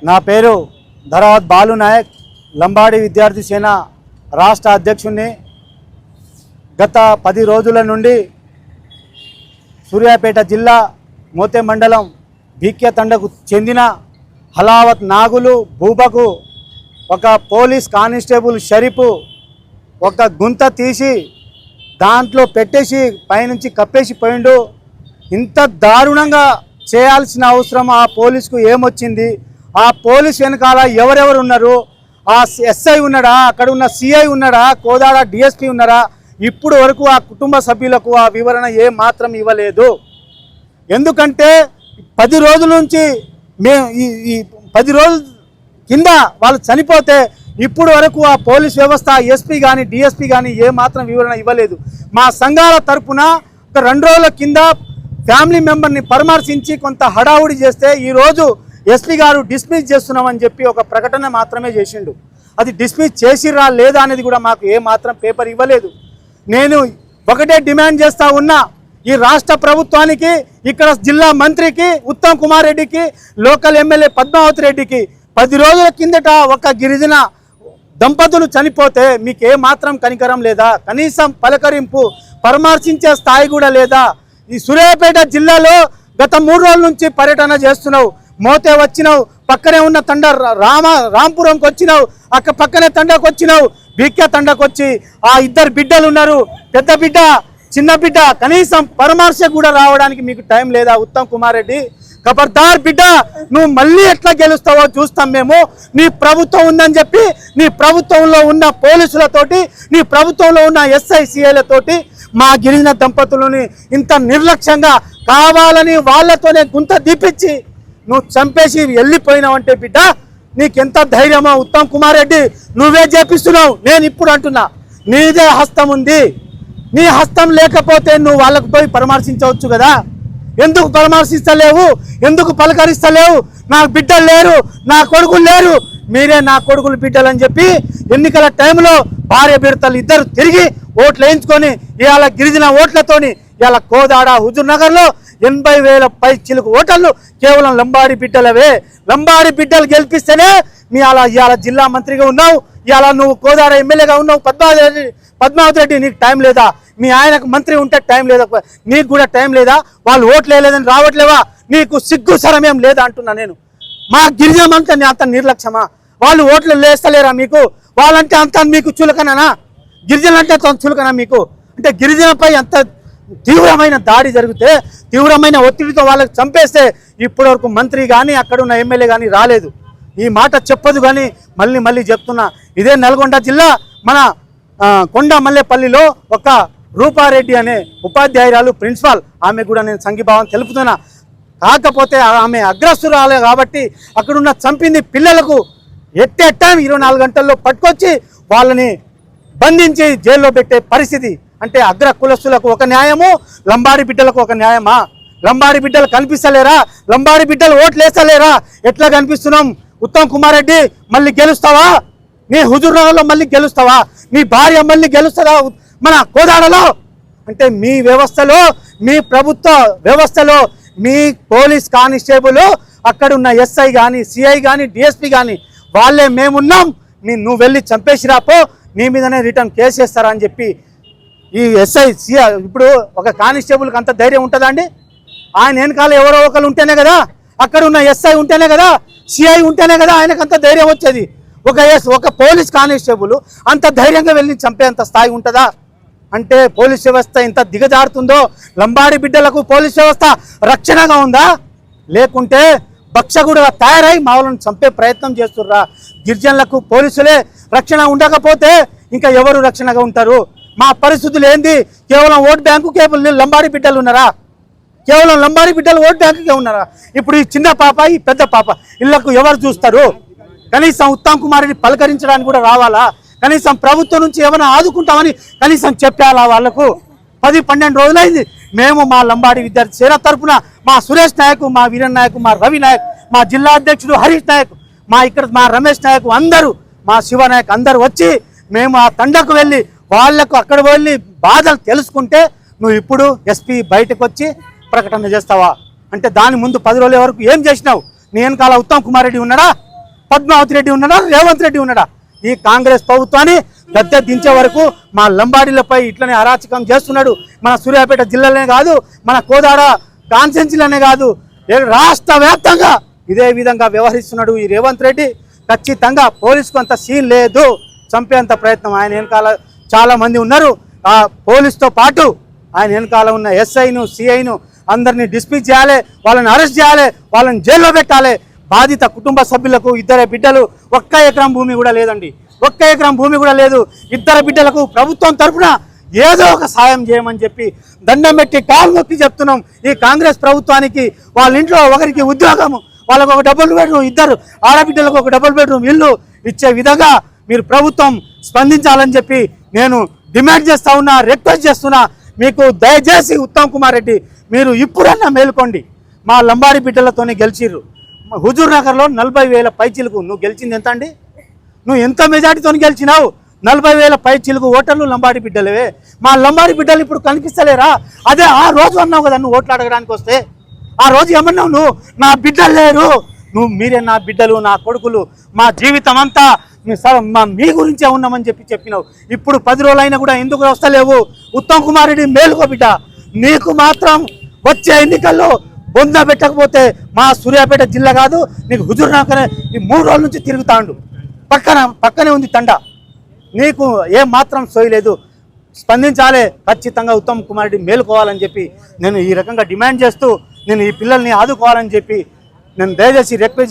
నా పేరు ధరావత్ బాలు నాయక్, లంబాడి విద్యార్థి సేన రాష్ట్ర అధ్యక్షుడిని. గత 10 రోజుల నుండి సూర్యాపేట జిల్లా మోతే మండలం భీక్య తండకు చెందిన హలావత్ నాగులు భూపకు ఒక పోలీస్ కానిస్టేబుల్ షరీఫ్ ఒక గుంత తీసి దాంట్లో పెట్టేసి పైనుంచి కప్పేసి పోయిండు. ఇంత దారుణంగా చేయాల్సిన అవసరం ఆ పోలీసుకు ఏమొచ్చింది? ఆ పోలీస్ వెనకాల ఎవరెవరు ఉన్నారు? ఆ ఎస్ఐ ఉన్నాడా? అక్కడ ఉన్న సిఐ ఉన్నాడా? కోదాడ డిఎస్పీ ఉన్నారా? ఇప్పుడు వరకు ఆ కుటుంబ సభ్యులకు ఆ వివరణ ఏ మాత్రం ఇవ్వలేదు. ఎందుకంటే 10 రోజుల నుంచి ఈ 10 రోజుల కింద వాళ్ళు చనిపోతే ఇప్పుడు వరకు ఆ పోలీస్ వ్యవస్థ ఎస్పీ కానీ డిఎస్పీ కానీ ఏ మాత్రం వివరణ ఇవ్వలేదు. మా సంఘాల తరపున ఒక 2 రోజుల కింద ఫ్యామిలీ మెంబర్ని పరామర్శించి కొంత హడావుడి చేస్తే ఈరోజు ఎస్పీ గారు డిస్మిస్ చేస్తున్నామని చెప్పి ఒక ప్రకటన మాత్రమే చేసిండు. అది డిస్మిస్ చేసిరా లేదా అనేది కూడా మాకు ఏ మాత్రం పేపర్ ఇవ్వలేదు. నేను ఒకటే డిమాండ్ చేస్తూ ఉన్నా, ఈ రాష్ట్ర ప్రభుత్వానికి, ఇక్కడ జిల్లా మంత్రికి ఉత్తమ్ కుమార్ రెడ్డికి, లోకల్ ఎమ్మెల్యే పద్మావతి రెడ్డికి 10 రోజుల కిందట ఒక గిరిజన దంపతులు చనిపోతే మీకు ఏ మాత్రం కనికరం లేదా? కనీసం పలకరింపు పరామర్శించే స్థాయి కూడా లేదా? ఈ సూర్యాపేట జిల్లాలో గత 3 రోజుల నుంచి పర్యటన చేస్తున్నావు. మోతే వచ్చినావు, పక్కనే ఉన్న తండ రాంపురంకి వచ్చినావు, పక్కనే తండకు వచ్చినావు, భీక్య తండకు వచ్చి ఆ 2 బిడ్డలు ఉన్నారు, పెద్ద బిడ్డ చిన్న బిడ్డ, కనీసం పరామర్శ కూడా రావడానికి మీకు టైం లేదా? ఉత్తమ్ కుమార్ రెడ్డి ఖబర్దార్ బిడ్డ, నువ్వు మళ్ళీ ఎట్లా గెలుస్తావో చూస్తాం మేము. నీ ప్రభుత్వం ఉందని చెప్పి నీ ప్రభుత్వంలో ఉన్న పోలీసులతోటి, నీ ప్రభుత్వంలో ఉన్న ఎస్ఐ సిఐలతోటి మా గిరిజన దంపతులని ఇంత నిర్లక్ష్యంగా కావాలని వాళ్ళతోనే గుంత దీపించి నువ్వు చంపేసి వెళ్ళిపోయినావంటే బిడ్డ, నీకెంత ధైర్యమో? ఉత్తమ్ కుమార్ రెడ్డి నువ్వే చేపిస్తున్నావు. నేను ఇప్పుడు అంటున్నా, నీదే హస్తం ఉంది. నీ హస్తం లేకపోతే నువ్వు వాళ్ళకు పోయి పరామర్శించవచ్చు కదా? ఎందుకు పరామర్శిస్తలేవు? ఎందుకు పలకరిస్తలేవు? నాకు బిడ్డలు లేరు, నా కొడుకులు లేరు, మీరే నా కొడుకులు బిడ్డలు అని చెప్పి ఎన్నికల టైంలో భార్య బిడ్డలు 2 తిరిగి ఓట్లు వేయించుకొని ఇవాళ గిరిజన ఓట్లతోని ఇవాళ కోదాడ హుజూర్ నగర్లో 80,000 పై చిలుకు ఓటర్లు కేవలం లంబాడి బిడ్డలవే. లంబాడి బిడ్డలు గెలిపిస్తేనే మీ ఇవాళ జిల్లా మంత్రిగా ఉన్నావు, ఇవాళ నువ్వు కోదాడ ఎమ్మెల్యేగా ఉన్నావు. పద్మావతి రెడ్డి నీకు టైం లేదా? మీ ఆయనకు మంత్రి ఉంటే టైం లేదా? నీకు కూడా టైం లేదా? వాళ్ళు ఓట్లు వేయలేదని రావట్లేవా? నీకు సిగ్గు సరమేం లేదా అంటున్నా నేను. మా గిరిజన అంటే అంత నిర్లక్ష్యమా? వాళ్ళు ఓట్లు వేస్తలేరా మీకు? వాళ్ళంటే అంత మీకు చులకనా? గిరిజనులు అంటే చులకనా మీకు? అంటే గిరిజనపై అంత తీవ్రమైన దాడి జరిగితే, తీవ్రమైన ఒత్తిడితో వాళ్ళకి చంపేస్తే ఇప్పటివరకు మంత్రి కానీ అక్కడున్న ఎమ్మెల్యే కానీ రాలేదు. ఈ మాట చెప్పదు కానీ మళ్ళీ చెప్తున్నా. ఇదే నల్గొండ జిల్లా మన కొండమల్లేపల్లిలో ఒక రూపారెడ్డి అనే ఉపాధ్యాయురాలు ప్రిన్సిపాల్, ఆమె కూడా నేను సంఘీభావం తెలుపుతున్నా. కాకపోతే ఆమె అగ్రస్తురాలే కాబట్టి అక్కడున్న చంపింది పిల్లలకు ఎట్టే టైం 24 గంటల్లో పట్టుకొచ్చి వాళ్ళని బంధించి జైల్లో పెట్టే పరిస్థితి. అంటే అగ్ర కులస్తులకు ఒక న్యాయము, లంబాడి బిడ్డలకు ఒక న్యాయమా? లంబాడి బిడ్డలు కనిపిస్తలేరా? లంబాడి బిడ్డలు ఓట్లు వేస్తలేరా? ఎట్లా కనిపిస్తున్నాం? ఉత్తమ్ కుమార్ రెడ్డి మళ్ళీ గెలుస్తావా? నీ హుజూర్ నగర్లో మళ్ళీ గెలుస్తావా? నీ భార్య మళ్ళీ గెలుస్తుందా మన కోదాడలో? అంటే మీ వ్యవస్థలో, మీ ప్రభుత్వ వ్యవస్థలో మీ పోలీస్ కానిస్టేబుల్, అక్కడున్న ఎస్ఐ కానీ సిఐ కానీ డిఎస్పీ కానీ వాళ్ళే మేమున్నాం, నువ్వు వెళ్ళి చంపేసి రాపో, నీ మీదనే రిటర్న్ కేసు వేస్తారా అని చెప్పి ఈ ఎస్ఐ సిఐ. ఇప్పుడు ఒక కానిస్టేబుల్కి అంత ధైర్యం ఉంటుందా అండి? ఆయన వెనకాల ఎవరో ఒకరు ఉంటేనే కదా, అక్కడ ఉన్న ఎస్ఐ ఉంటేనే కదా, సిఐ ఉంటేనే కదా ఆయనకు అంత ధైర్యం వచ్చేది. ఒక పోలీస్ కానిస్టేబుల్ అంత ధైర్యంగా వెళ్ళి చంపేంత స్థాయి ఉంటుందా? అంటే పోలీస్ వ్యవస్థ ఇంత దిగజారుతుందో? లంబాడి బిడ్డలకు పోలీస్ వ్యవస్థ రక్షణగా ఉందా? లేకుంటే భక్షకుడుగా తయారై మావులను చంపే ప్రయత్నం చేస్తుర్రా? గిరిజనులకు పోలీసులే రక్షణ ఉండకపోతే ఇంకా ఎవరు రక్షణగా ఉంటారు? మా పరిస్థితులు ఏంది? కేవలం ఓట్ బ్యాంకు కేవలం లంబాడి బిడ్డలు ఉన్నారా? కేవలం లంబాడి బిడ్డలు ఓట్ బ్యాంకుకే ఉన్నారా? ఇప్పుడు ఈ చిన్న పాప, ఈ పెద్ద పాప, ఇళ్లకు ఎవరు చూస్తారు? కనీసం ఉత్తమ్ కుమార్ రెడ్డి పలకరించడానికి కూడా రావాలా? కనీసం ప్రభుత్వం నుంచి ఏమైనా ఆదుకుంటామని కనీసం చెప్పాలా వాళ్ళకు? 10-12 రోజులైంది. మేము మా లంబాడి విద్యార్థి సేన తరఫున మా సురేష్ నాయక్, మా వీరన్ నాయక్, మా రవి నాయక్, మా జిల్లా అధ్యక్షుడు హరీష్ నాయక్, మా రమేష్ నాయక్, అందరూ మా శివ నాయక్ అందరూ వచ్చి మేము ఆ తండకు వెళ్ళి వాళ్లకు అక్కడ వెళ్ళి బాధలు తెలుసుకుంటే నువ్వు ఇప్పుడు ఎస్పీ బయటకు వచ్చి ప్రకటన చేస్తావా? అంటే దాని ముందు 10 రోజుల వరకు ఏం చేసినావు? నీ వెనకాల ఉత్తమ్ కుమార్ రెడ్డి ఉన్నాడా? పద్మావతి రెడ్డి ఉన్నాడా, రేవంత్ రెడ్డి ఉన్నాడా? ఈ కాంగ్రెస్ ప్రభుత్వాన్ని గద్దె దించే వరకు మా లంబాడీలపై ఇట్లనే అరాచకం చేస్తున్నాడు. మన సూర్యాపేట జిల్లాలోనే కాదు, మన కోదాడ కాన్స్టిట్యున్సీలోనే కాదు, రాష్ట్ర వ్యాప్తంగా ఇదే విధంగా వ్యవహరిస్తున్నాడు ఈ రేవంత్ రెడ్డి. ఖచ్చితంగా పోలీసుకు అంత సీన్ లేదు, చంపేంత ప్రయత్నం ఆయన వెనకాల చాలా మంది ఉన్నారు. ఆ పోలీసుతో పాటు ఆయన వెనకాల ఉన్న ఎస్ఐను, సిఐను అందరినీ డిస్మిస్ చేయాలి, వాళ్ళని అరెస్ట్ చేయాలి, వాళ్ళని జైల్లో పెట్టాలి. బాధిత కుటుంబ సభ్యులకు 2 బిడ్డలు, 1 ఎకరం భూమి కూడా లేదండి, 1 ఎకరం భూమి కూడా లేదు. 2 బిడ్డలకు ప్రభుత్వం తరఫున ఏదో ఒక సాయం చేయమని చెప్పి దండం పెట్టి కాలు మొక్కి చెప్తున్నాం ఈ కాంగ్రెస్ ప్రభుత్వానికి. వాళ్ళ ఇంట్లో ఒకరికి ఉద్యోగం, వాళ్ళకు ఒక డబుల్ బెడ్రూమ్, 2 ఆడబిడ్డలకు ఒక డబుల్ బెడ్రూమ్ ఇల్లు ఇచ్చే విధంగా మీరు ప్రభుత్వం స్పందించాలని చెప్పి నేను డిమాండ్ చేస్తా ఉన్నా, రిక్వెస్ట్ చేస్తున్నా. మీకు దయచేసి ఉత్తమ్ కుమార్ రెడ్డి మీరు ఇప్పుడన్నా మేలుకోండి. మా లంబాడి బిడ్డలతోనే గెలిచిర్రు. హుజూర్ నగర్లో 40,000 పైచిలకు నువ్వు గెలిచింది ఎంత అండి? నువ్వు ఎంత మెజార్టీతో గెలిచినావు? 40,000 పైచిలకు ఓటర్లు లంబాడి బిడ్డలవే. మా లంబాడి బిడ్డలు ఇప్పుడు కనిపిస్తలేరా? అదే ఆ రోజు అన్నావు కదా నువ్వు ఓట్లు అడగడానికి వస్తే. ఆ రోజు ఏమన్నావు నువ్వు? నా బిడ్డలు లేరు, మీరే నా బిడ్డలు, నా కొడుకులు, మా జీవితం అంతా మీ గురించే ఉన్నామని చెప్పినావు. ఇప్పుడు 10 రోజులైనా కూడా ఎందుకు వస్తలేవు? ఉత్తమ్ కుమార్ రెడ్డి మేలుకో బిడ్డ. నీకు మాత్రం వచ్చే ఎన్నికల్లో బొంద పెట్టకపోతే మా సూర్యాపేట జిల్లా కాదు, నీకు హుజూర్ నగర్ ఈ 3 రోజుల నుంచి తిరుగుతాండు. పక్కనే ఉంది తండ. నీకు ఏం మాత్రం సోయలేదు, స్పందించాలి. ఖచ్చితంగా ఉత్తమ్ కుమార్ రెడ్డి మేలుకోవాలని చెప్పి నేను ఈ రకంగా డిమాండ్ చేస్తూ, నేను ఈ పిల్లల్ని ఆదుకోవాలని చెప్పి నేను దయచేసి రిక్వెస్ట్